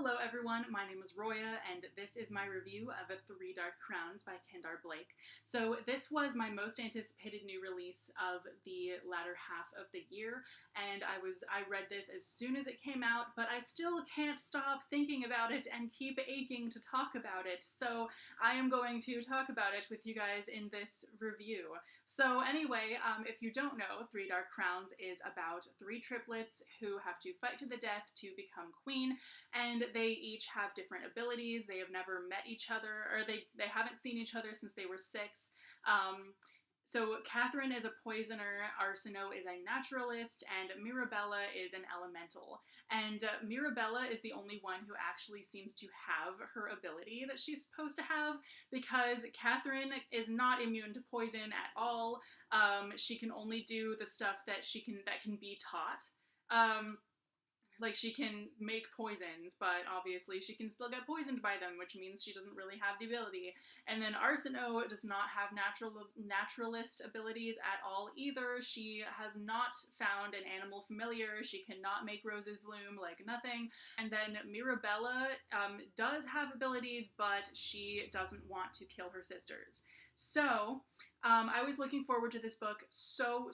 Hello everyone, my name is Roya, and this is my review of Three Dark Crowns by Kendare Blake. So this was my most anticipated new release of the latter half of the year, and I read this as soon as it came out, but I still can't stop thinking about it and keep aching to talk about it, so I am going to talk about it with you guys in this review. So anyway, if you don't know, Three Dark Crowns is about three triplets who have to fight to the death to become queen, and they each have different abilities. They have never met each other, or they haven't seen each other since they were 6. So Catherine is a poisoner, Arsinoe is a naturalist, and Mirabella is an elemental. And Mirabella is the only one who actually seems to have her ability that she's supposed to have, because Catherine is not immune to poison at all. She can only do the stuff that can be taught. Like, she can make poisons, but obviously she can still get poisoned by them, which means she doesn't really have the ability. And then Arsinoe does not have naturalist abilities at all either. She has not found an animal familiar. She cannot make roses bloom, like nothing. And then Mirabella does have abilities, but she doesn't want to kill her sisters. So, I was looking forward to this book so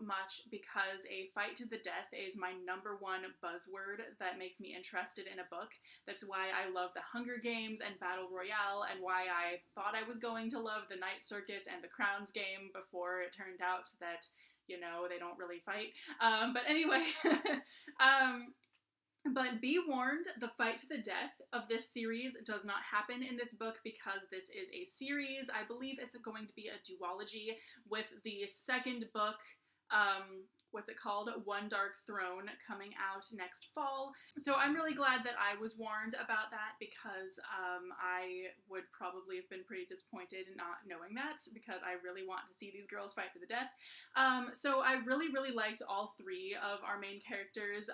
much because a fight to the death is my #1 buzzword that makes me interested in a book. That's why I love the Hunger Games and Battle Royale, and why I thought I was going to love the Night Circus and the Crowns game before it turned out that, you know, they don't really fight. But anyway, But be warned, the fight to the death of this series does not happen in this book because this is a series. I believe it's going to be a duology, with the second book, what's it called? One Dark Throne, coming out next fall. So I'm really glad that I was warned about that, because I would probably have been pretty disappointed not knowing that, because I really want to see these girls fight to the death. So I really liked all three of our main characters.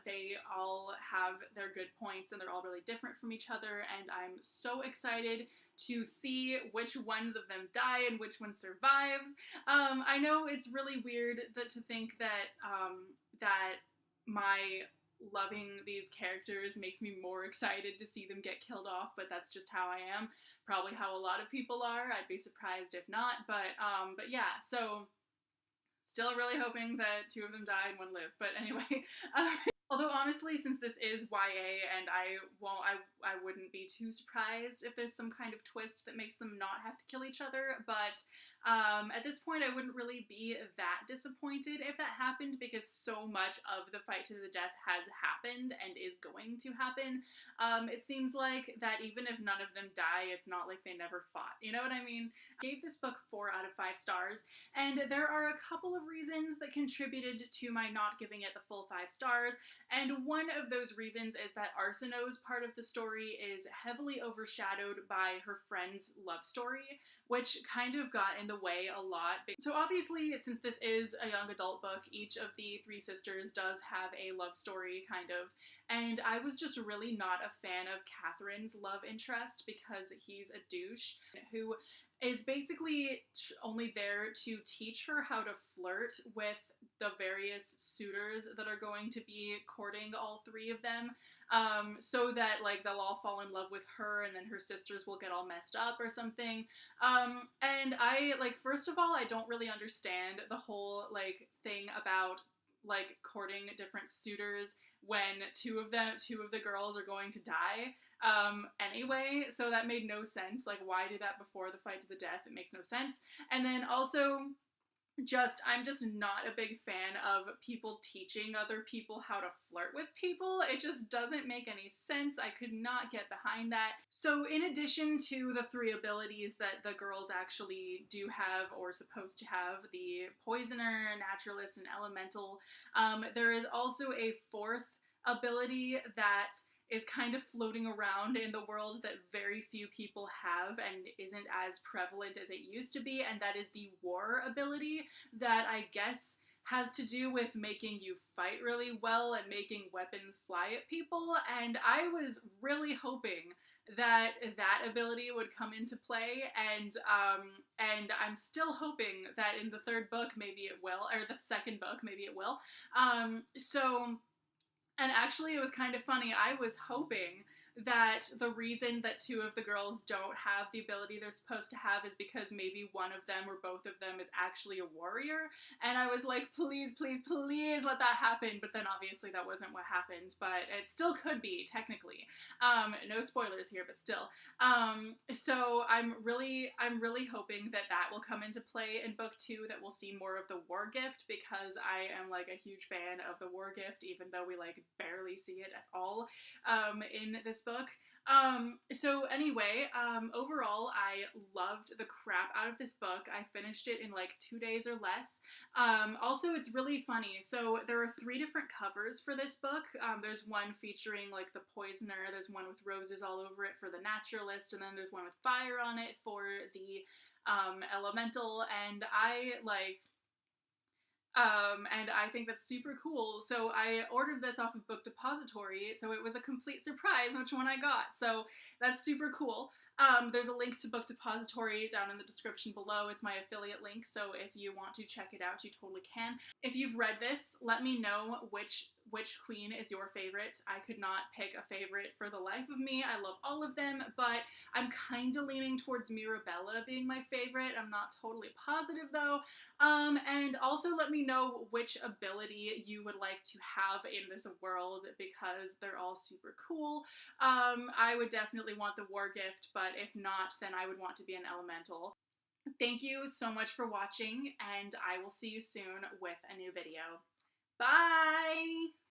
They all have their good points, and they're all really different from each other, and I'm so excited to see which ones of them die and which one survives. I know it's really weird to think that that my loving these characters makes me more excited to see them get killed off, but that's just how I am. Probably how a lot of people are. I'd be surprised if not, but yeah, so still really hoping that 2 of them die and 1 live, but anyway. Although honestly, since this is YA, and I wouldn't be too surprised if there's some kind of twist that makes them not have to kill each other, but at this point I wouldn't really be that disappointed if that happened, because so much of the fight to the death has happened and is going to happen. It seems like that even if none of them die, it's not like they never fought, you know what I mean? I gave this book 4 out of 5 stars, and there are a couple of reasons that contributed to my not giving it the full 5 stars. And one of those reasons is that Arsinoe's part of the story is heavily overshadowed by her friend's love story, which kind of got in the way a lot. So obviously, since this is a young adult book, each of the 3 sisters does have a love story, kind of, and I was just really not a fan of Catherine's love interest, because he's a douche who is basically only there to teach her how to flirt with the various suitors that are going to be courting all 3 of them, so that, like, they'll all fall in love with her, and then her sisters will get all messed up or something. And I, like, first of all, I don't really understand the whole, like, thing about, like, courting different suitors when 2 of the girls are going to die. Anyway, so that made no sense. Like, why do that before the fight to the death? It makes no sense. And then also, I'm just not a big fan of people teaching other people how to flirt with people. It just doesn't make any sense. I could not get behind that. So in addition to the 3 abilities that the girls actually do have, or supposed to have, the poisoner, naturalist, and elemental, there is also a 4th ability that is kind of floating around in the world that very few people have and isn't as prevalent as it used to be, and that is the war ability that I guess has to do with making you fight really well and making weapons fly at people, and I was really hoping that that ability would come into play, and I'm still hoping that in the 3rd book maybe it will, or the 2nd book maybe it will. So And actually, it was kind of funny. I was hoping that the reason that two of the girls don't have the ability they're supposed to have is because maybe one of them or both of them is actually a warrior. And I was like, please, please, please let that happen. But then obviously that wasn't what happened, but it still could be, technically. No spoilers here, but still. So I'm really hoping that that will come into play in book two, that we'll see more of the war gift, because I am like a huge fan of the war gift, even though we like barely see it at all in this book. So anyway, overall, I loved the crap out of this book. I finished it in like 2 days or less. Also, it's really funny. So there are three different covers for this book. There's one featuring like the poisoner. There's one with roses all over it for the naturalist, and then there's one with fire on it for the elemental. And I think that's super cool. So I ordered this off of Book Depository, so it was a complete surprise which one I got. So that's super cool. There's a link to Book Depository down in the description below. It's my affiliate link, so if you want to check it out, you totally can. If you've read this, let me know which queen is your favorite. I could not pick a favorite for the life of me. I love all of them, but I'm kind of leaning towards Mirabella being my favorite. I'm not totally positive though. And also let me know which ability you would like to have in this world, because they're all super cool. I would definitely want the war gift, but if not, then I would want to be an elemental. Thank you so much for watching, and I will see you soon with a new video. Bye!